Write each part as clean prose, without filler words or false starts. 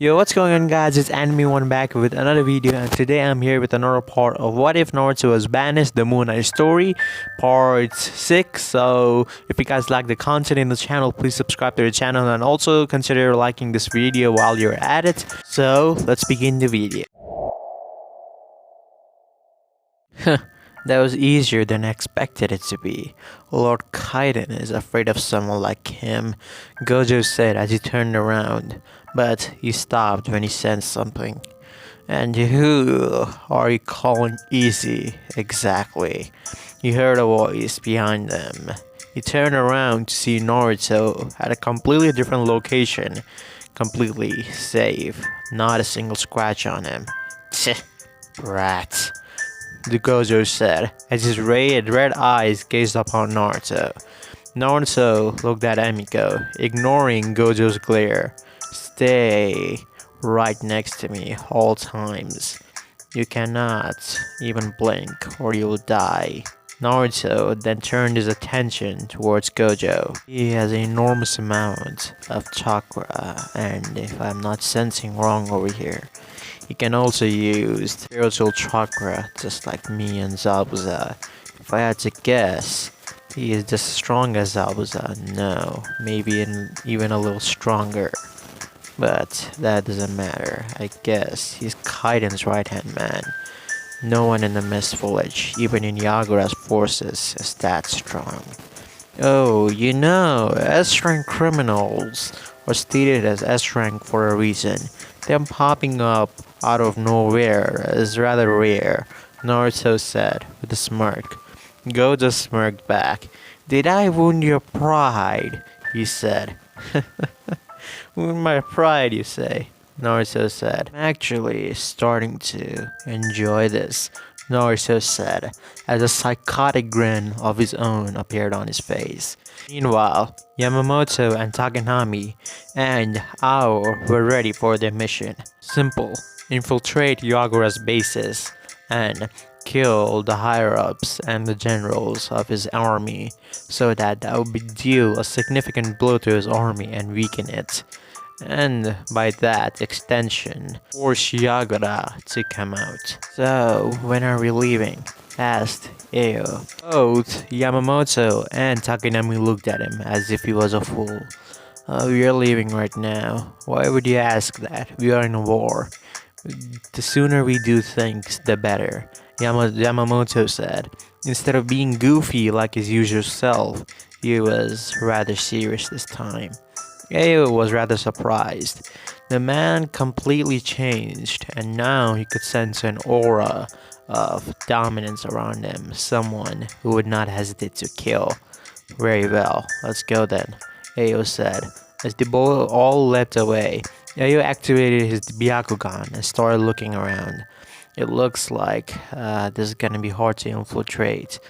Yo, what's going on guys, it's Anime1 back with another video, and today I'm here with another part of What If Naruto Was Banished, the Mooneye story, part 6. So if you guys like the content in the channel, please subscribe to the channel and also consider liking this video while you're at it. So let's begin the video. That was easier than I expected it to be. Lord Kaiden is afraid of someone like him, Gojo said as he turned around, but he stopped when he sensed something. And who are you calling easy, exactly? He heard a voice behind them. He turned around to see Naruto at a completely different location, completely safe, not a single scratch on him. Tch, brat, the Gojo said, as his red eyes gazed upon Naruto. Naruto looked at Emiko, ignoring Gojo's glare. Stay right next to me all times. You cannot even blink or you'll die. Naruto then turned his attention towards Gojo. He has an enormous amount of chakra, and if I'm not sensing wrong over here, he can also use spiritual chakra just like me and Zabuza. If I had to guess, he is just as strong as Zabuza. No, maybe even a little stronger. But that doesn't matter. I guess he's Kaiden's right-hand man. No one in the Mist Village, even in Yagura's forces, is that strong. Oh, you know, S-rank criminals are stated as S-rank for a reason. Them popping up out of nowhere is rather rare, Naruto said with a smirk. Gojo smirked back. Did I wound your pride? He said. Wound my pride, you say? Naruto said. I'm actually starting to enjoy this, Naruto said, as a psychotic grin of his own appeared on his face. Meanwhile, Yamamoto and Takenami and Ao were ready for their mission. Simple: infiltrate Yagura's bases and kill the higher-ups and the generals of his army so that would deal a significant blow to his army and weaken it. And by that extension, force Yagura to come out. So, when are we leaving? Asked Eo. Both Yamamoto and Takenami looked at him as if he was a fool. We are leaving right now. Why would you ask that? We are in a war. The sooner we do things, the better, Yamamoto said. Instead of being goofy like his usual self, he was rather serious this time. Eo was rather surprised. The man completely changed, and now he could sense an aura of dominance around him, someone who would not hesitate to kill. Very well, let's go then, Eo said. As the boy all leapt away, Eo activated his Byakugan and started looking around. It looks like this is gonna be hard to infiltrate.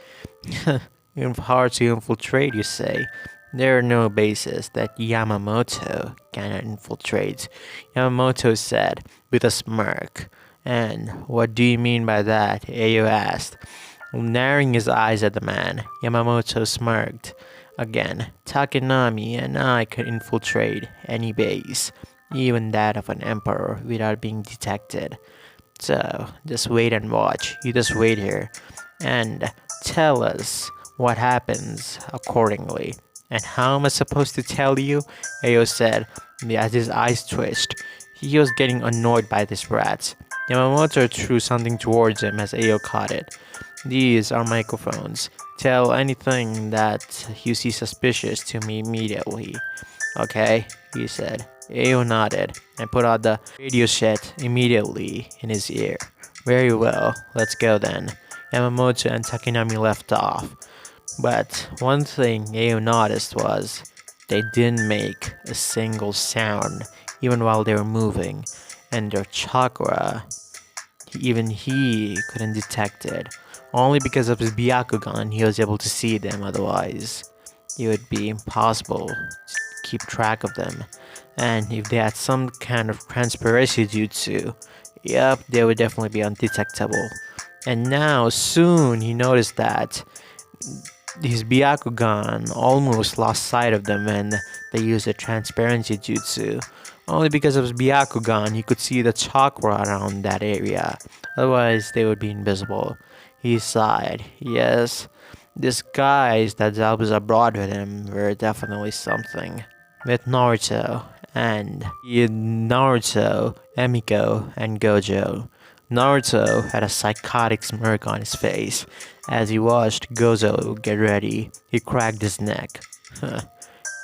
Hard to infiltrate, you say? There are no bases that Yamamoto cannot infiltrate, Yamamoto said with a smirk. And what do you mean by that? Eo asked. Narrowing his eyes at the man, Yamamoto smirked. Again, Takenami and I could infiltrate any base, even that of an emperor, without being detected. So, just wait and watch. You just wait here and tell us what happens accordingly. And how am I supposed to tell you? Eo said as his eyes twitched. He was getting annoyed by this rat. Yamamoto threw something towards him as Eo caught it. These are microphones. Tell anything that you see suspicious to me immediately. Okay, he said. Eo nodded and put out the radio set immediately in his ear. Very well, let's go then. Yamamoto and Takenami left off. But one thing Eo noticed was they didn't make a single sound even while they were moving, and their chakra, even he couldn't detect it. Only because of his Byakugan he was able to see them, otherwise it would be impossible to keep track of them. And if they had some kind of conspiracy jutsu, yep, they would definitely be undetectable. And now soon he noticed that his Byakugan almost lost sight of them when they used the transparency jutsu. Only because of his Byakugan, he could see the chakra around that area. Otherwise, they would be invisible. He sighed. Yes, these guys that Zabuza brought with him were definitely something. With Naruto, Emiko, and Gojo. Naruto had a psychotic smirk on his face. As he watched Gojo get ready, he cracked his neck.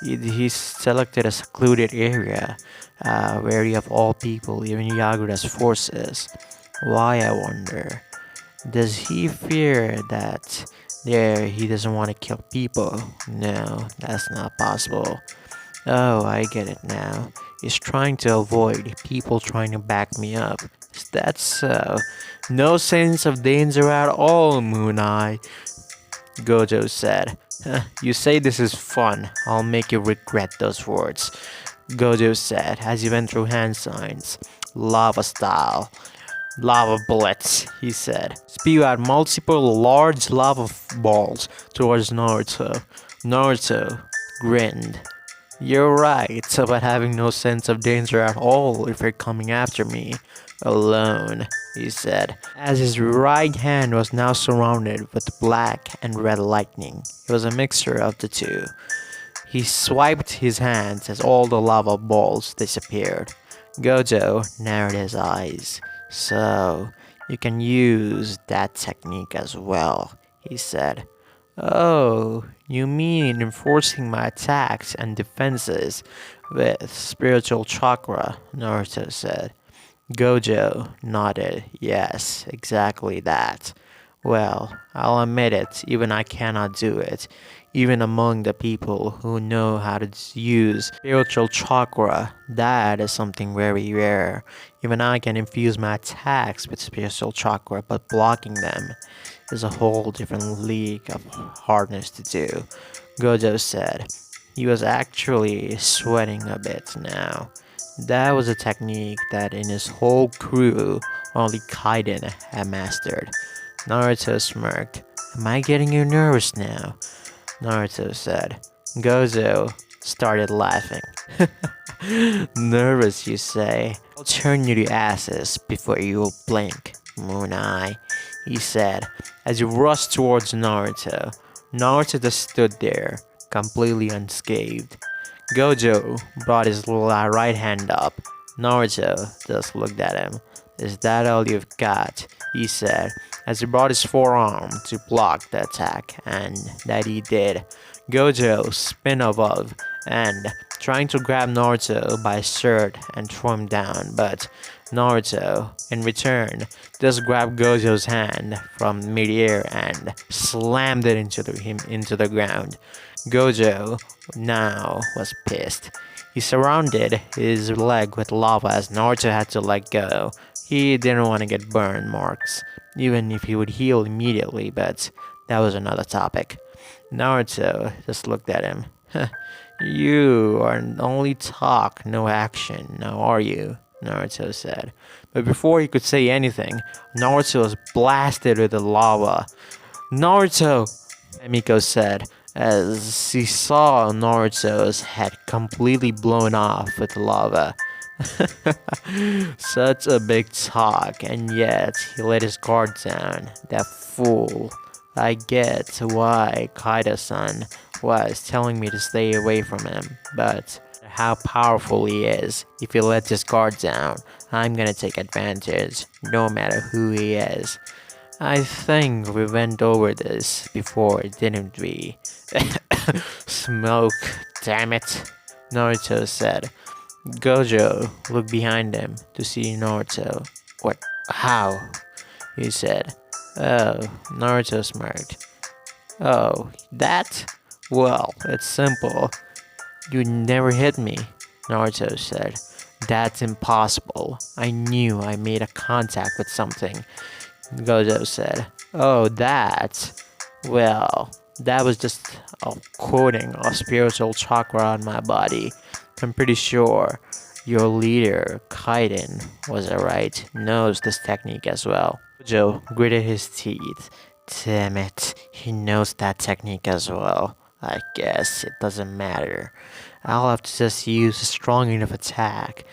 He selected a secluded area, wary of all people, even Yagura's forces. Why, I wonder? Does he fear that there he doesn't want to kill people? No, that's not possible. Oh, I get it now. He's trying to avoid people trying to back me up. Is that so? No sense of danger at all, Mooneye, Gojo said. You say this is fun. I'll make you regret those words, Gojo said as he went through hand signs. Lava style. Lava bullets, he said. Spew out multiple large lava balls towards Naruto. Naruto grinned. You're right about having no sense of danger at all if you're coming after me alone, he said, as his right hand was now surrounded with black and red lightning. It was a mixture of the two. He swiped his hands as all the lava balls disappeared. Gojo narrowed his eyes. So, you can use that technique as well, he said. Oh, you mean enforcing my attacks and defenses with spiritual chakra, Naruto said. Gojo nodded. Yes, exactly that. Well, I'll admit it, even I cannot do it. Even among the people who know how to use spiritual chakra, that is something very rare. Even I can infuse my attacks with spiritual chakra, but blocking them is a whole different league of hardness to do, Gojo said. He was actually sweating a bit now. That was a technique that in his whole crew only Kaiden had mastered. Naruto smirked. Am I getting you nervous now? Naruto said. Gojo started laughing. Nervous, you say? I'll turn you to ashes before you blink, Mooneye, he said as he rushed towards Naruto. Naruto just stood there, completely unscathed. Gojo brought his right hand up. Naruto just looked at him. Is that all you've got? He said as he brought his forearm to block the attack, and that he did. Gojo spun above and trying to grab Naruto by his shirt and throw him down, but Naruto, in return, just grabbed Gojo's hand from midair and slammed it into the ground. Gojo now was pissed. He surrounded his leg with lava as Naruto had to let go. He didn't want to get burn marks, even if he would heal immediately, but that was another topic. Naruto just looked at him. You are only talk, no action, now are you? Naruto said. But before he could say anything, Naruto was blasted with the lava. Naruto! Emiko said, as he saw Naruto's head completely blown off with lava. Such a big talk, and yet he let his guard down. That fool. I get why Kaido-san was telling me to stay away from him, but how powerful he is. If he lets his guard down, I'm gonna take advantage, no matter who he is. I think we went over this before, didn't we? Smoke, damn it, Naruto said. Gojo looked behind him to see Naruto. What? How? He said. Oh, Naruto smirked. Oh, that? Well, it's simple. You never hit me, Naruto said. That's impossible. I knew I made a contact with something, Gojo said. Oh, that? Well, that was just a coating of spiritual chakra on my body. I'm pretty sure your leader, Kaiden, was alright, knows this technique as well. Gojo gritted his teeth. Damn it, he knows that technique as well. I guess it doesn't matter. I'll have to just use a strong enough attack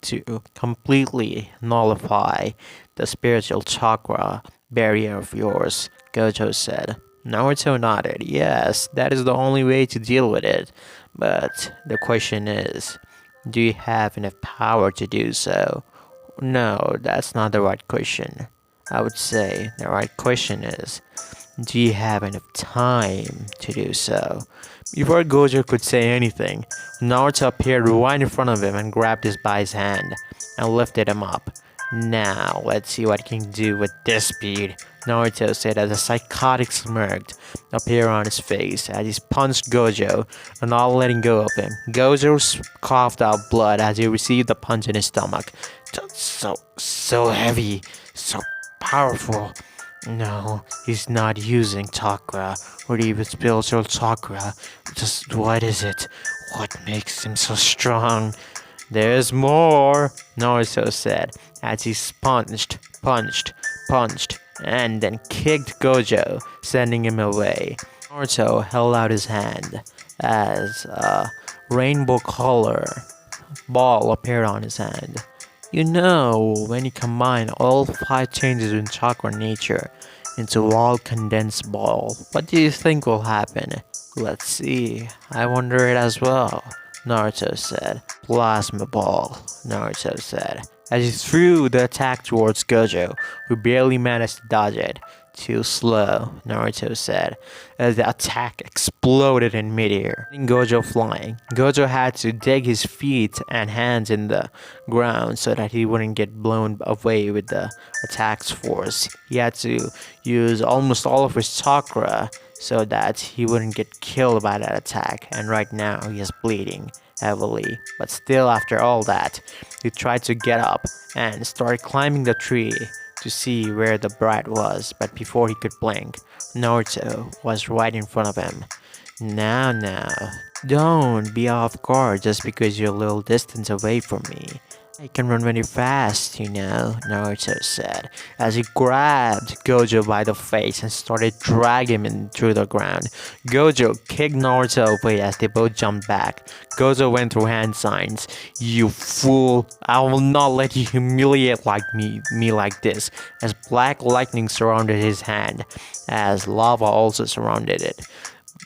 to completely nullify the spiritual chakra barrier of yours, Gojo said. Naruto nodded. Yes, that is the only way to deal with it. But the question is, do you have enough power to do so? No, that's not the right question. I would say the right question is, do you have enough time to do so? Before Gojo could say anything, Naruto appeared right in front of him and grabbed his by his hand and lifted him up. Now, let's see what he can do with this speed, Naruto said as a psychotic smirk appeared on his face as he punched Gojo, not letting go of him. Gojo coughed out blood as he received the punch in his stomach. So heavy, so powerful. No, he's not using chakra or even spiritual chakra. Just what is it? What makes him so strong? There's more, Naruto said as he punched, and then kicked Gojo, sending him away. Naruto held out his hand as a rainbow color ball appeared on his hand. You know, when you combine all 5 changes in chakra nature into one condensed ball, what do you think will happen? Let's see. I wonder it as well, Naruto said. Plasma ball, Naruto said, as he threw the attack towards Gojo, who barely managed to dodge it. Too slow, Naruto said, as the attack exploded in midair, sending Gojo flying. Gojo had to dig his feet and hands in the ground so that he wouldn't get blown away with the attack's force. He had to use almost all of his chakra so that he wouldn't get killed by that attack, and right now he is bleeding heavily. But still, after all that, he tried to get up and started climbing the tree to see where the bride was, but before he could blink, Naruto was right in front of him. Now, don't be off guard just because you're a little distance away from me. I can run really fast, you know, Naruto said, as he grabbed Gojo by the face and started dragging him through the ground. Gojo kicked Naruto away as they both jumped back. Gojo went through hand signs. You fool, I will not let you humiliate me like this, as black lightning surrounded his hand, as lava also surrounded it.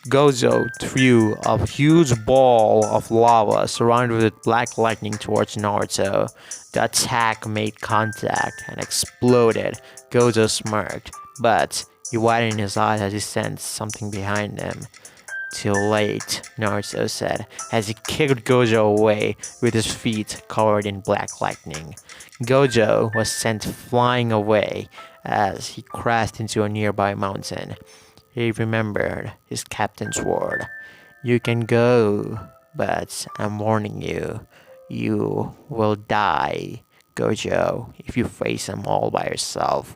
Gojo threw a huge ball of lava surrounded with black lightning towards Naruto. The attack made contact and exploded. Gojo smirked, but he widened his eyes as he sensed something behind him. Too late, Naruto said, as he kicked Gojo away with his feet covered in black lightning. Gojo was sent flying away as he crashed into a nearby mountain. He remembered his captain's word. You can go, but I'm warning you, you will die, Gojo, if you face them all by yourself.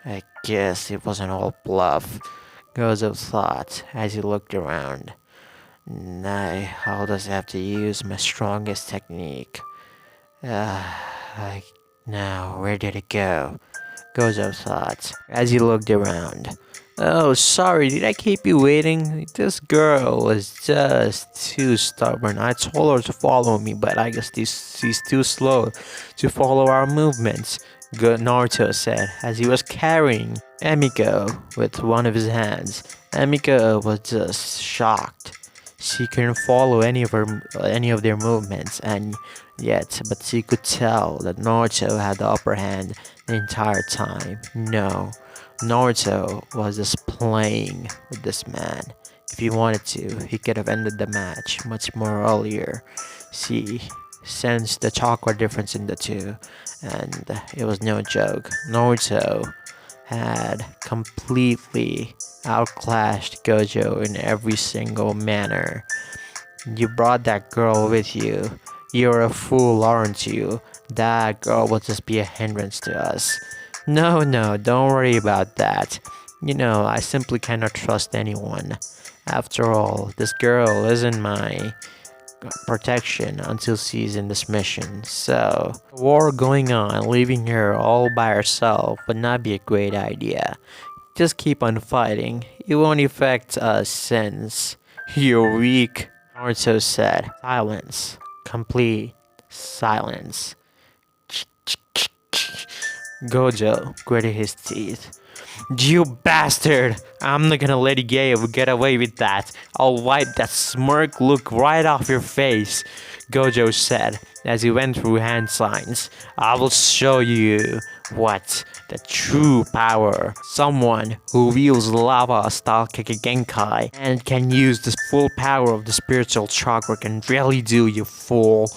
I guess it wasn't all bluff, Gojo thought as he looked around. I'll just have to use my strongest technique. Now, where did it go? Gojo thought as he looked around. Oh, sorry, did I keep you waiting? This girl was just too stubborn. I told her to follow me, but I guess she's too slow to follow our movements, Naruto said as he was carrying Emiko with one of his hands. Emiko was just shocked. She couldn't follow any of their movements, but she could tell that Naruto had the upper hand the entire time. No, Naruto was just playing with this man. If he wanted to, he could have ended the match much more earlier. She sensed the chakra difference in the two, and it was no joke. Naruto had completely outclassed Gojo in every single manner. You brought that girl with you. You're a fool, aren't you? That girl will just be a hindrance to us. No, don't worry about that. You know, I simply cannot trust anyone. After all, this girl isn't my protection until she's in this mission. So, war going on, leaving her all by herself would not be a great idea. Just keep on fighting. It won't affect us since you're weak. Naruto said. Silence. Complete silence. Gojo gritted his teeth. You bastard! I'm not gonna let you get away with that. I'll wipe that smirk look right off your face, Gojo said as he went through hand signs. I will show you what the true power. Someone who wields lava style Genkai and can use the full power of the spiritual chakra can really do, you fool.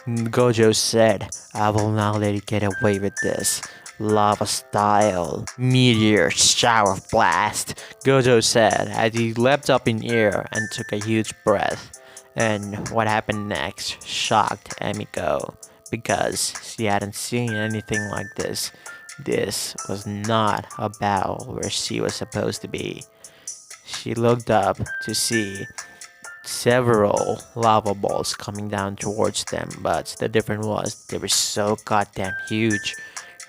Gojo said, I will not let you get away with this. Lava style. Meteor shower blast, Gojo said as he leapt up in air and took a huge breath. And what happened next shocked Emiko because she hadn't seen anything like this. This was not a battle where she was supposed to be. She looked up to see several lava balls coming down towards them, but the difference was they were so goddamn huge.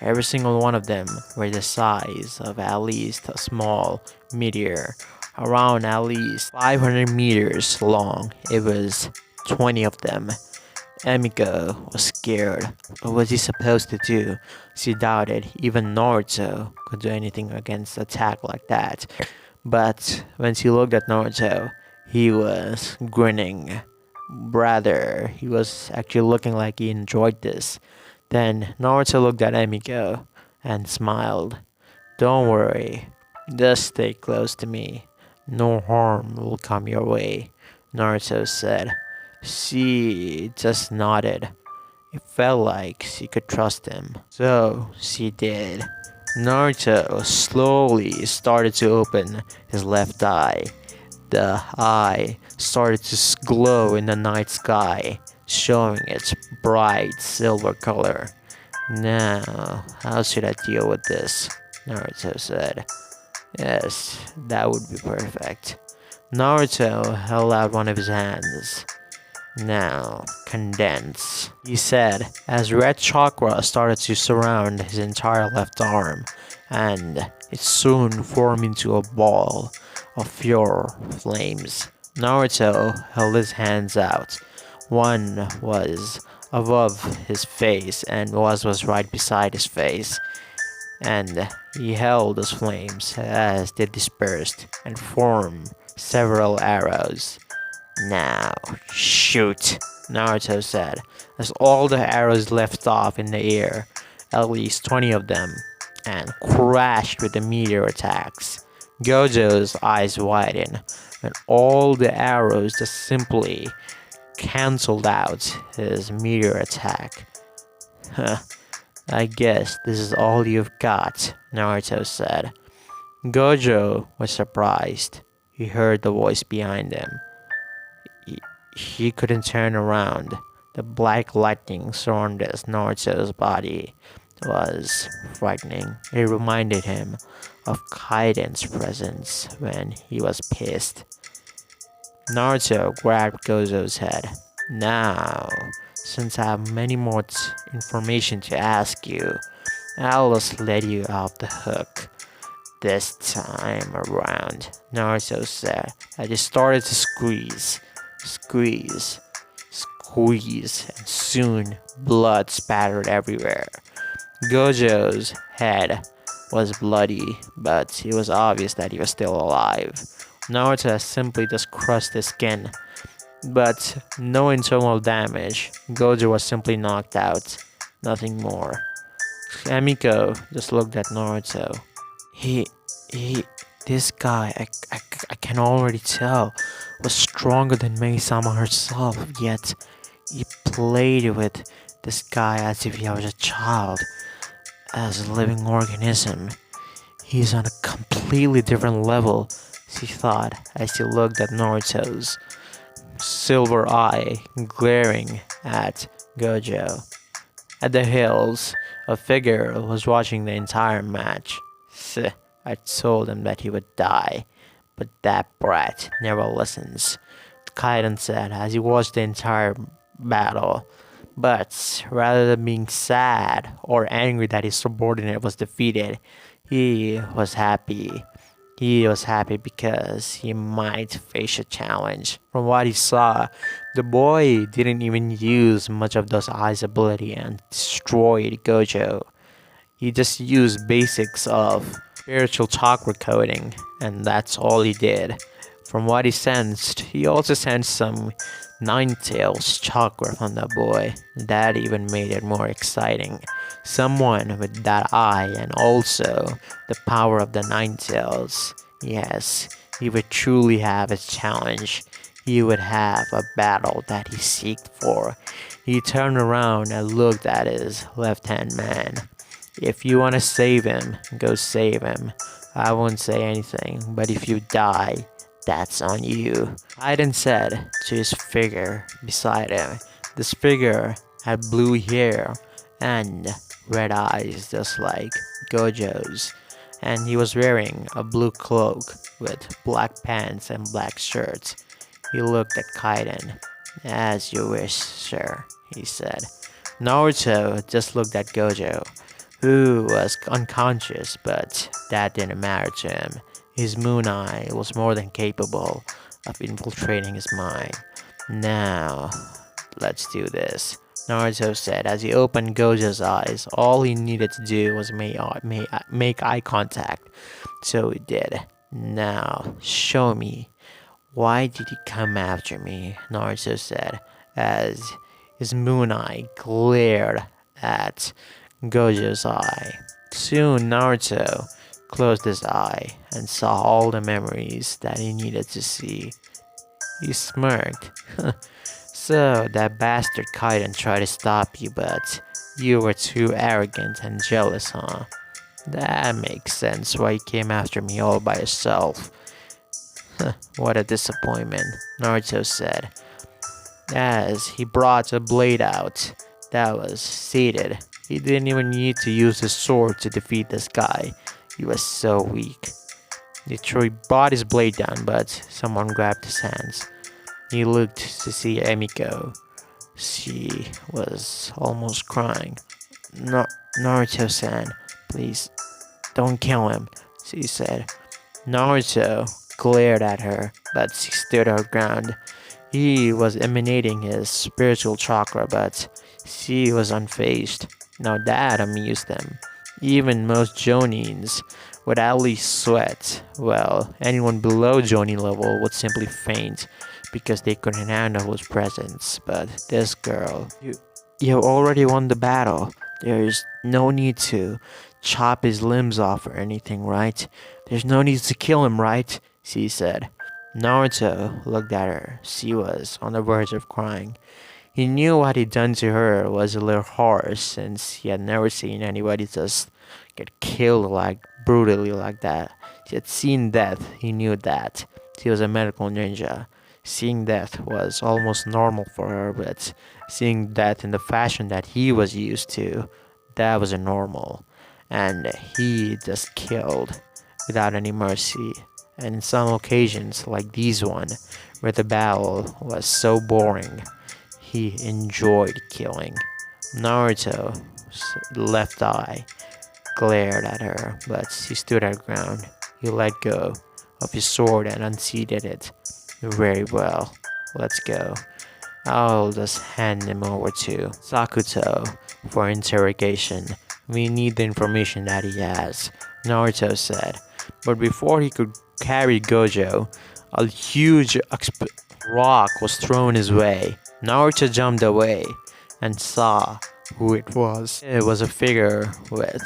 Every single one of them were the size of at least a small meteor, around at least 500 meters long. It was 20 of them. Emiko was scared. What was he supposed to do? She doubted even Naruto could do anything against an attack like that. But when she looked at Naruto, he was grinning. Rather, he was actually looking like he enjoyed this. Then Naruto looked at Emiko and smiled. Don't worry, just stay close to me. No harm will come your way, Naruto said. She just nodded. It felt like she could trust him. So she did. Naruto slowly started to open his left eye. The eye started to glow in the night sky, showing its bright silver color. Now, how should I deal with this? Naruto said. Yes, that would be perfect. Naruto held out one of his hands. Now, condense, he said, as red chakra started to surround his entire left arm, and it soon formed into a ball of pure flames. Naruto held his hands out. One was above his face and was right beside his face, and he held those flames as they dispersed and formed several arrows. Now, shoot, Naruto said, as all the arrows left off in the air, at least 20 of them, and crashed with the meteor attacks. Gojo's eyes widened, and all the arrows just simply cancelled out his meteor attack. Huh, I guess this is all you've got, Naruto said. Gojo was surprised. He heard the voice behind him. He couldn't turn around. The black lightning surrounded Naruto's body. It was frightening. It reminded him of Kaiden's presence when he was pissed. Naruto grabbed Gojo's head. Now, since I have many more information to ask you, I'll just let you off the hook. This time around, Naruto said as he started to squeeze, and soon blood spattered everywhere. Gojo's head was bloody, but it was obvious that he was still alive. Naruto simply just crushed his skin, but no internal damage. Gojo was simply knocked out, nothing more. Emiko just looked at Naruto. This guy, I can already tell, was stronger than Mei-sama herself, yet he played with this guy as if he was a child, as a living organism. He's on a completely different level, she thought as she looked at Naruto's silver eye glaring at Gojo. At the hills, a figure was watching the entire match. I told him that he would die, but that brat never listens, Kaiden said as he watched the entire battle. But rather than being sad or angry that his subordinate was defeated, he was happy. He was happy because he might face a challenge. From what he saw, the boy didn't even use much of those eyes ability and destroyed Gojo. He just used basics of spiritual chakra coding, and that's all he did. From what he sensed, he also sensed some Nine Tails chakra from the boy. That even made it more exciting. Someone with that eye and also the power of the Nine Tails. Yes, he would truly have his challenge. He would have a battle that he seeked for. He turned around and looked at his left-hand man. If you want to save him, go save him. I won't say anything, but if you die, that's on you. Aiden said to his figure beside him. This figure had blue hair and red eyes just like Gojo's. And he was wearing a blue cloak with black pants and black shirts. He looked at Kaiden. As you wish, sir, he said. Naruto just looked at Gojo, who was unconscious, but that didn't matter to him. His Mooneye was more than capable of infiltrating his mind. Now, let's do this, Naruto said as he opened Gojo's eyes. All he needed to do was make eye contact, so he did. Now, show me. Why did he come after me? Naruto said as his Mooneye glared at Gojo's eye. Soon Naruto closed his eye and saw all the memories that he needed to see. He smirked. So that bastard Kaiden tried to stop you, but you were too arrogant and jealous, huh? That makes sense why you came after me all by yourself. What a disappointment, Naruto said as he brought a blade out that was seated. He didn't even need to use his sword to defeat this guy. He was so weak. He brought his blade down, but someone grabbed his hands. He looked to see Emiko. She was almost crying. Naruto-san, please, don't kill him, she said. Naruto glared at her, but she stood her ground. He was emanating his spiritual chakra, but she was unfazed. Now that amused them. Even most Jonins would at least sweat. Well, anyone below Jonin level would simply faint because they couldn't handle his presence. But this girl, you already won the battle. There's no need to chop his limbs off or anything, right? There's no need to kill him, right? She said. Naruto looked at her. She was on the verge of crying. He knew what he'd done to her was a little harsh since he had never seen anybody just get killed like brutally like that. He had seen death, he knew that. He was a medical ninja. Seeing death was almost normal for her, but seeing death in the fashion that he was used to, that wasn't normal. And he just killed without any mercy. And in some occasions, like these one, where the battle was so boring, he enjoyed killing. Naruto's left eye glared at her, but she stood her ground. He let go of his sword and unseated it. Very well, let's go. I'll just hand him over to Sakuto for interrogation. We need the information that he has, Naruto said. But before he could carry Gojo, a huge rock was thrown his way. Naruto jumped away and saw who it was. It was a figure with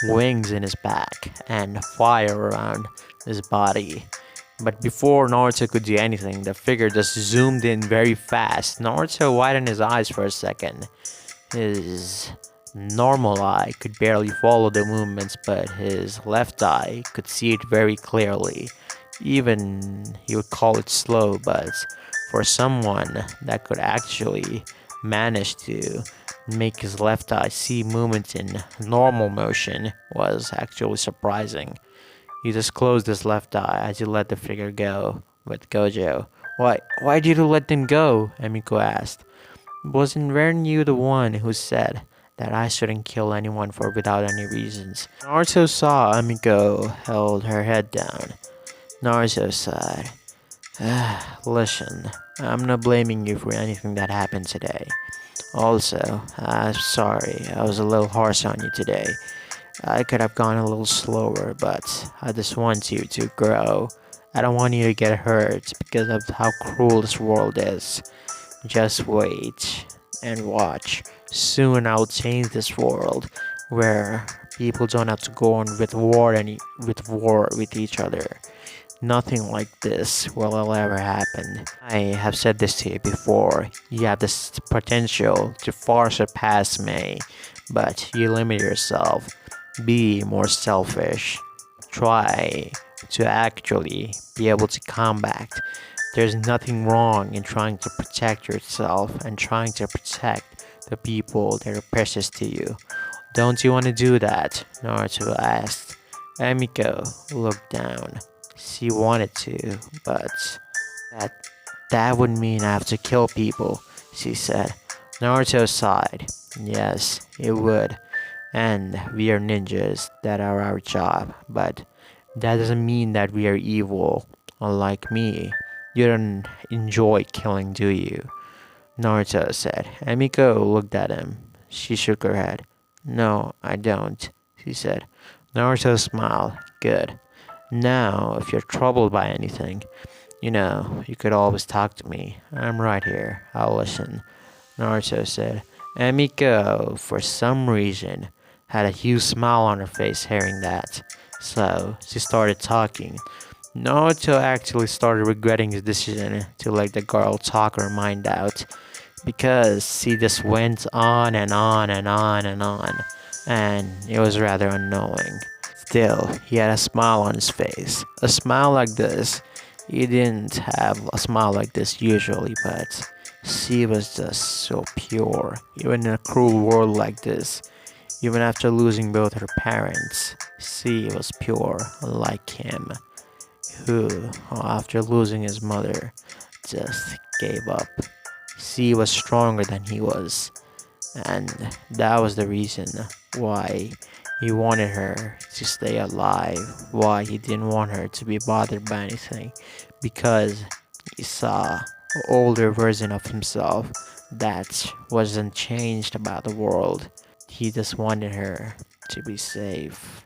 wings in his back and fire around his body. But before Naruto could do anything, the figure just zoomed in very fast. Naruto widened his eyes for a second. His normal eye could barely follow the movements, but his left eye could see it very clearly. Even he would call it slow, but for someone that could actually manage to make his left eye see movements in normal motion was actually surprising. He just closed his left eye as he let the figure go with Gojo. Why did you let them go? Emiko asked. Weren't you the one who said that I shouldn't kill anyone for without any reasons? Naruto saw Emiko held her head down. Naruto sighed. Listen, I'm not blaming you for anything that happened today. Also, I'm sorry, I was a little harsh on you today. I could have gone a little slower, but I just want you to grow. I don't want you to get hurt because of how cruel this world is. Just wait and watch. Soon I'll change this world where people don't have to go on with each other. Nothing like this will ever happen. I have said this to you before. You have this potential to far surpass me, but you limit yourself. Be more selfish. Try to actually be able to combat. There's nothing wrong in trying to protect yourself and trying to protect the people that are precious to you. Don't you want to do that? Naruto asked. Emiko looked down. She wanted to, but that that would mean I have to kill people, she said. Naruto sighed. Yes, it would. And we are ninjas. That are our job. But that doesn't mean that we are evil. Unlike me, you don't enjoy killing, do you? Naruto said. Emiko looked at him. She shook her head. No, I don't, she said. Naruto smiled. Good. Now, if you're troubled by anything, you could always talk to me. I'm right here. I'll listen. Naruto said. Emiko, for some reason, had a huge smile on her face hearing that. So, she started talking. Naruto actually started regretting his decision to let the girl talk her mind out because he just went on and on and on and on, and it was rather annoying. Still, he had a smile on his face. A smile like this. He didn't have a smile like this usually, but she was just so pure. Even in a cruel world like this, even after losing both her parents, she was pure, unlike him, who, after losing his mother, just gave up. She was stronger than he was, and that was the reason why he wanted her to stay alive, why he didn't want her to be bothered by anything, because he saw an older version of himself that wasn't changed about the world. He just wanted her to be safe.